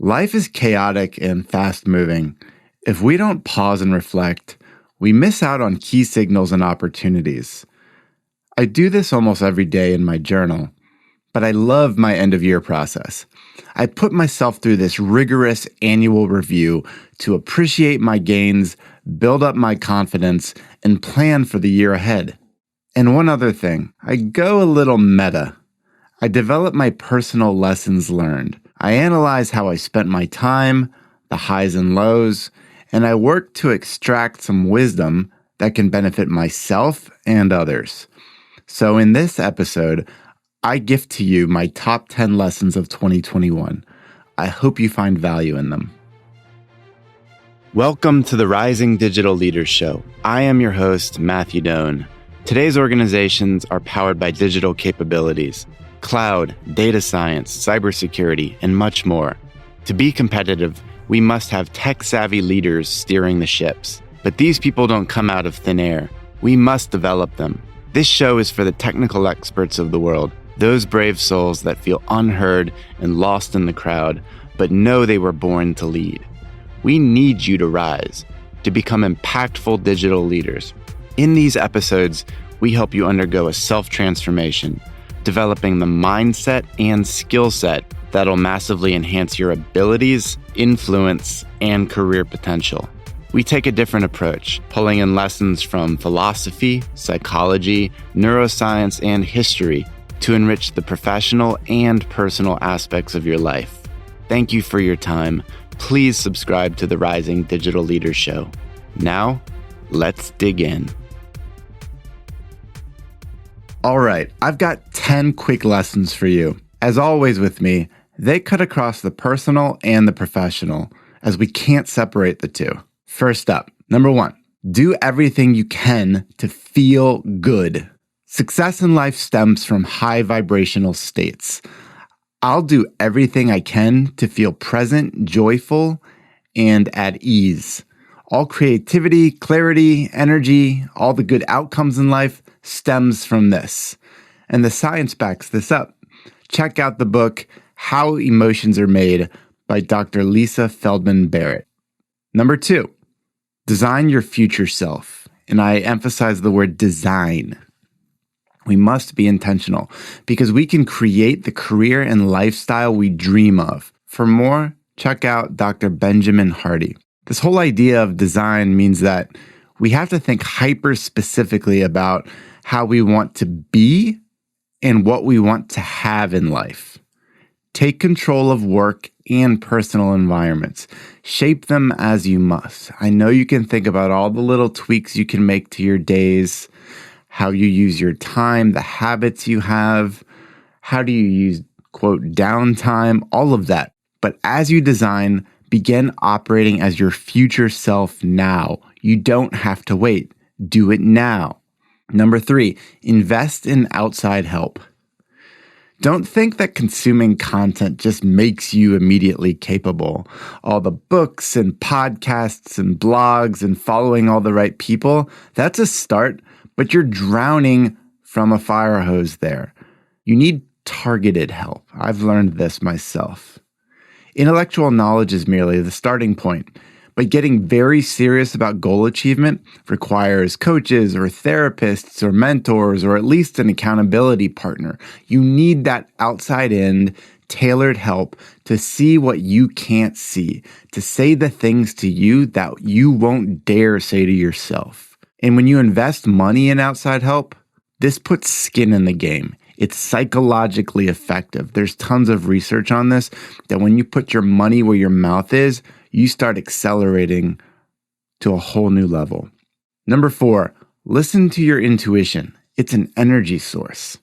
Life is chaotic and fast-moving. If we don't pause and reflect, we miss out on key signals and opportunities. I do this almost every day in my journal, but I love my end-of-year process. I put myself through this rigorous annual review to appreciate my gains, build up my confidence, and plan for the year ahead. And one other thing, I go a little meta. I develop my personal lessons learned. I analyze how I spent my time, the highs and lows, and I work to extract some wisdom that can benefit myself and others. So in this episode, I gift to you my top 10 lessons of 2021. I hope you find value in them. Welcome to the Rising Digital Leaders Show. I am your host, Matthew Doan. Today's organizations are powered by digital capabilities, cloud, data science, cybersecurity, and much more. To be competitive, we must have tech-savvy leaders steering the ships. But these people don't come out of thin air. We must develop them. This show is for the technical experts of the world, those brave souls that feel unheard and lost in the crowd, but know they were born to lead. We need you to rise, to become impactful digital leaders. In these episodes, we help you undergo a self-transformation, developing the mindset and skill set that'll massively enhance your abilities, influence, and career potential. We take a different approach, pulling in lessons from philosophy, psychology, neuroscience, and history to enrich the professional and personal aspects of your life. Thank you for your time. Please subscribe to the Rising Digital Leaders Show. Now, let's dig in. All right, I've got 10 quick lessons for you. As always with me, they cut across the personal and the professional, as we can't separate the two. First up, number 1, do everything you can to feel good. Success in life stems from high vibrational states. I'll do everything I can to feel present, joyful, and at ease. All creativity, clarity, energy, all the good outcomes in life stems from this. And the science backs this up. Check out the book, How Emotions Are Made by Dr. Lisa Feldman Barrett. Number 2, design your future self. And I emphasize the word design. We must be intentional because we can create the career and lifestyle we dream of. For more, check out Dr. Benjamin Hardy. This whole idea of design means that we have to think hyper specifically about how we want to be and what we want to have in life. Take control of work and personal environments. Shape them as you must. I know you can think about all the little tweaks you can make to your days, how you use your time, the habits you have, how do you use, quote, downtime, all of that. But as you design, begin operating as your future self now. You don't have to wait. Do it now. Number 3, invest in outside help. Don't think that consuming content just makes you immediately capable. All the books and podcasts and blogs and following all the right people, that's a start, but you're drowning from a fire hose there. You need targeted help. I've learned this myself. Intellectual knowledge is merely the starting point, but getting very serious about goal achievement requires coaches or therapists or mentors or at least an accountability partner. You need that outside-in, tailored help to see what you can't see, to say the things to you that you won't dare say to yourself. And when you invest money in outside help, this puts skin in the game. It's psychologically effective. There's tons of research on this, that when you put your money where your mouth is, you start accelerating to a whole new level. Number 4, listen to your intuition. It's an energy source.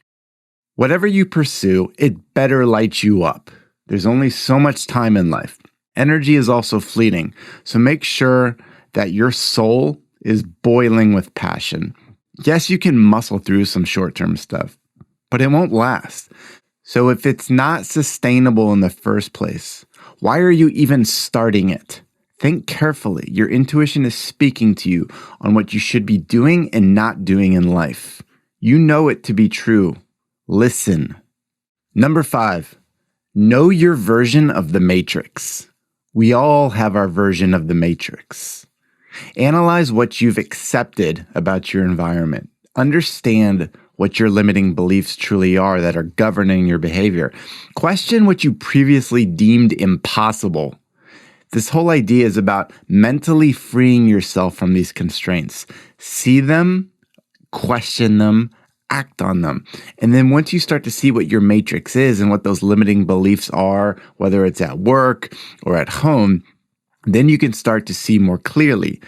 Whatever you pursue, it better light you up. There's only so much time in life. Energy is also fleeting, so make sure that your soul is boiling with passion. Yes, you can muscle through some short-term stuff, but it won't last. So if it's not sustainable in the first place, why are you even starting it? Think carefully. Your intuition is speaking to you on what you should be doing and not doing in life. You know it to be true. Listen. Number 5, Know your version of the matrix. We all have our version of the matrix. Analyze what you've accepted about your environment. Understand what your limiting beliefs truly are that are governing your behavior. Question what you previously deemed impossible. This whole idea is about mentally freeing yourself from these constraints. See them, question them, act on them. And then once you start to see what your matrix is and what those limiting beliefs are, whether it's at work or at home, then you can start to see more clearly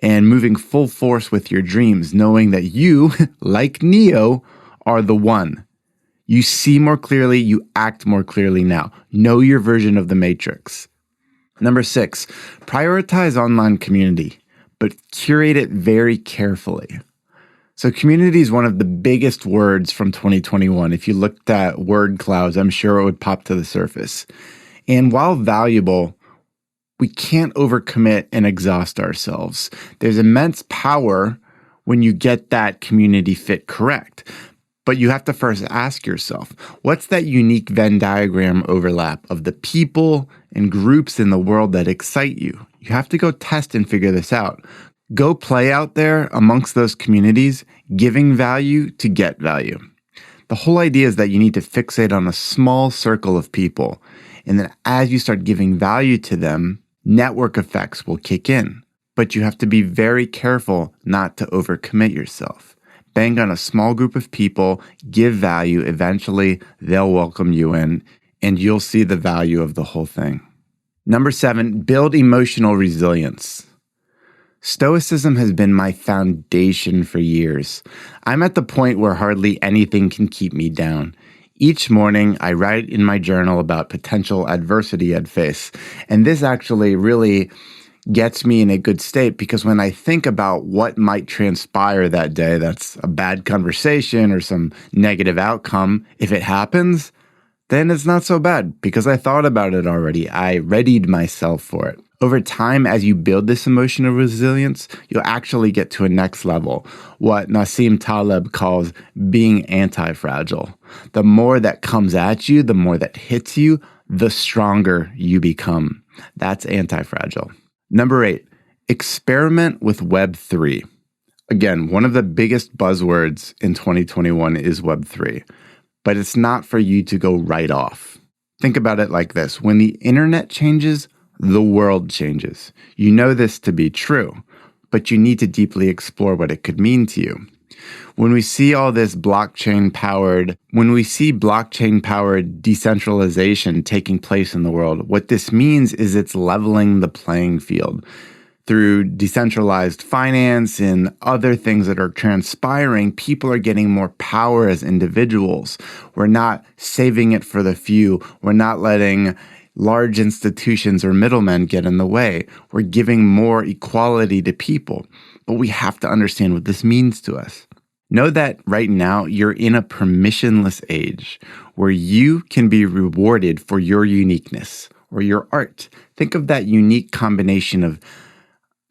and moving full force with your dreams, knowing that you, like Neo, are the one. You see more clearly, you act more clearly now. Know your version of the matrix. Number 6, prioritize online community, but curate it very carefully. So community is one of the biggest words from 2021. If you looked at word clouds, I'm sure it would pop to the surface. And while valuable, we can't overcommit and exhaust ourselves. There's immense power when you get that community fit correct. But you have to first ask yourself, what's that unique Venn diagram overlap of the people and groups in the world that excite you? You have to go test and figure this out. Go play out there amongst those communities, giving value to get value. The whole idea is that you need to fixate on a small circle of people. And then as you start giving value to them, network effects will kick in. But you have to be very careful not to overcommit yourself. Bang on a small group of people, give value, eventually they'll welcome you in, and you'll see the value of the whole thing. Number 7, build emotional resilience. Stoicism has been my foundation for years. I'm at the point where hardly anything can keep me down. Each morning, I write in my journal about potential adversity I'd face, and this actually really gets me in a good state because when I think about what might transpire that day, that's a bad conversation or some negative outcome, if it happens, then it's not so bad because I thought about it already. I readied myself for it. Over time, as you build this emotional resilience, you'll actually get to a next level, what Nassim Taleb calls being anti-fragile. The more that comes at you, the more that hits you, the stronger you become. That's anti-fragile. Number 8, experiment with Web3. Again, one of the biggest buzzwords in 2021 is Web3, but it's not for you to go right off. Think about it like this. When the internet changes, the world changes. You know this to be true, but you need to deeply explore what it could mean to you. When we see all this blockchain-powered decentralization taking place in the world, what this means is it's leveling the playing field. Through decentralized finance and other things that are transpiring, people are getting more power as individuals. We're not saving it for the few. We're not letting large institutions or middlemen get in the way. We're giving more equality to people. But we have to understand what this means to us. Know that right now you're in a permissionless age where you can be rewarded for your uniqueness or your art. Think of that unique combination of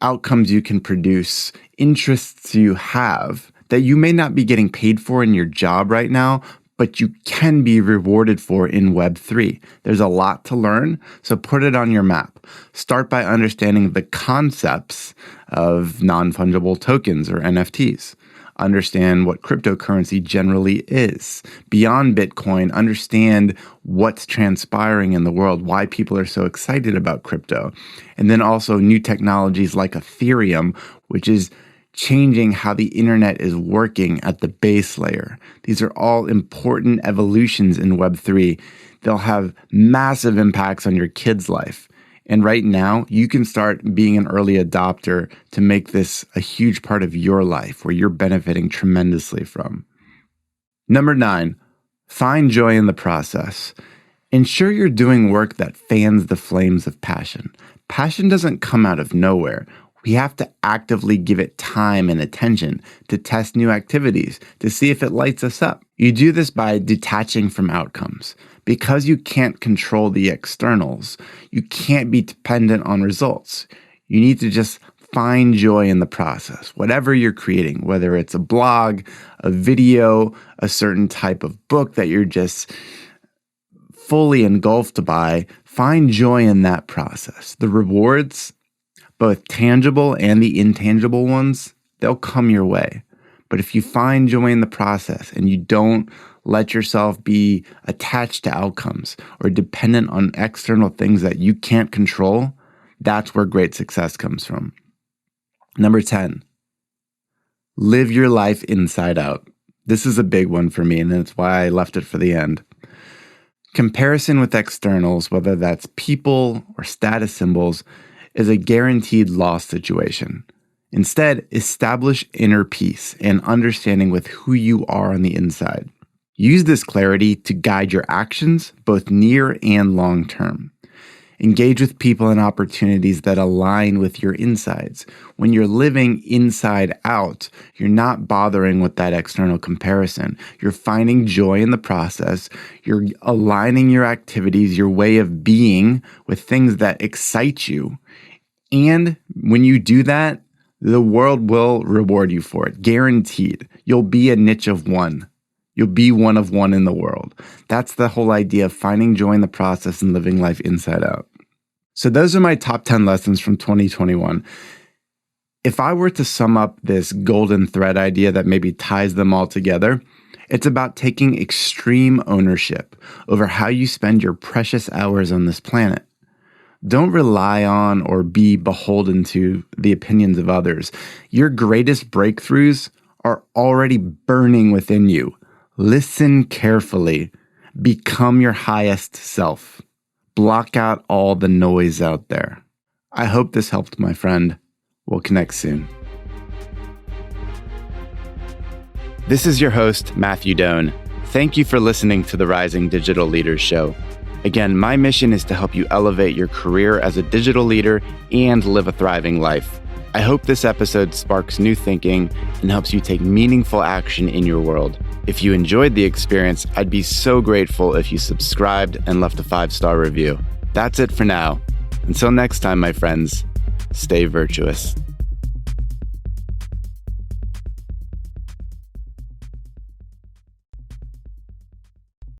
outcomes you can produce, interests you have that you may not be getting paid for in your job right now, but you can be rewarded for in Web3. There's a lot to learn, so put it on your map. Start by understanding the concepts of non-fungible tokens or NFTs. Understand what cryptocurrency generally is. Beyond Bitcoin, understand what's transpiring in the world, why people are so excited about crypto. And then also new technologies like Ethereum, which is changing how the internet is working at the base layer. These are all important evolutions in Web3. They'll have massive impacts on your kid's life. And right now, you can start being an early adopter to make this a huge part of your life where you're benefiting tremendously from. Number 9, find joy in the process. Ensure you're doing work that fans the flames of passion. Passion doesn't come out of nowhere. We have to actively give it time and attention to test new activities, to see if it lights us up. You do this by detaching from outcomes. Because you can't control the externals, you can't be dependent on results. You need to just find joy in the process. Whatever you're creating, whether it's a blog, a video, a certain type of book that you're just fully engulfed by, find joy in that process. The rewards, both tangible and the intangible ones, they'll come your way. But if you find joy in the process and you don't let yourself be attached to outcomes or dependent on external things that you can't control, that's where great success comes from. Number 10, live your life inside out. This is a big one for me, and that's why I left it for the end. Comparison with externals, whether that's people or status symbols, is a guaranteed loss situation. Instead, establish inner peace and understanding with who you are on the inside. Use this clarity to guide your actions, both near and long term. Engage with people and opportunities that align with your insides. When you're living inside out, you're not bothering with that external comparison. You're finding joy in the process. You're aligning your activities, your way of being with things that excite you. And when you do that, the world will reward you for it, guaranteed. You'll be a niche of one. You'll be one of one in the world. That's the whole idea of finding joy in the process and living life inside out. So those are my top 10 lessons from 2021. If I were to sum up this golden thread idea that maybe ties them all together, it's about taking extreme ownership over how you spend your precious hours on this planet. Don't rely on or be beholden to the opinions of others. Your greatest breakthroughs are already burning within you. Listen carefully. Become your highest self. Block out all the noise out there. I hope this helped, my friend. We'll connect soon. This is your host, Matthew Doan. Thank you for listening to the Rising Digital Leaders Show. Again, my mission is to help you elevate your career as a digital leader and live a thriving life. I hope this episode sparks new thinking and helps you take meaningful action in your world. If you enjoyed the experience, I'd be so grateful if you subscribed and left a 5-star review. That's it for now. Until next time, my friends, stay virtuous.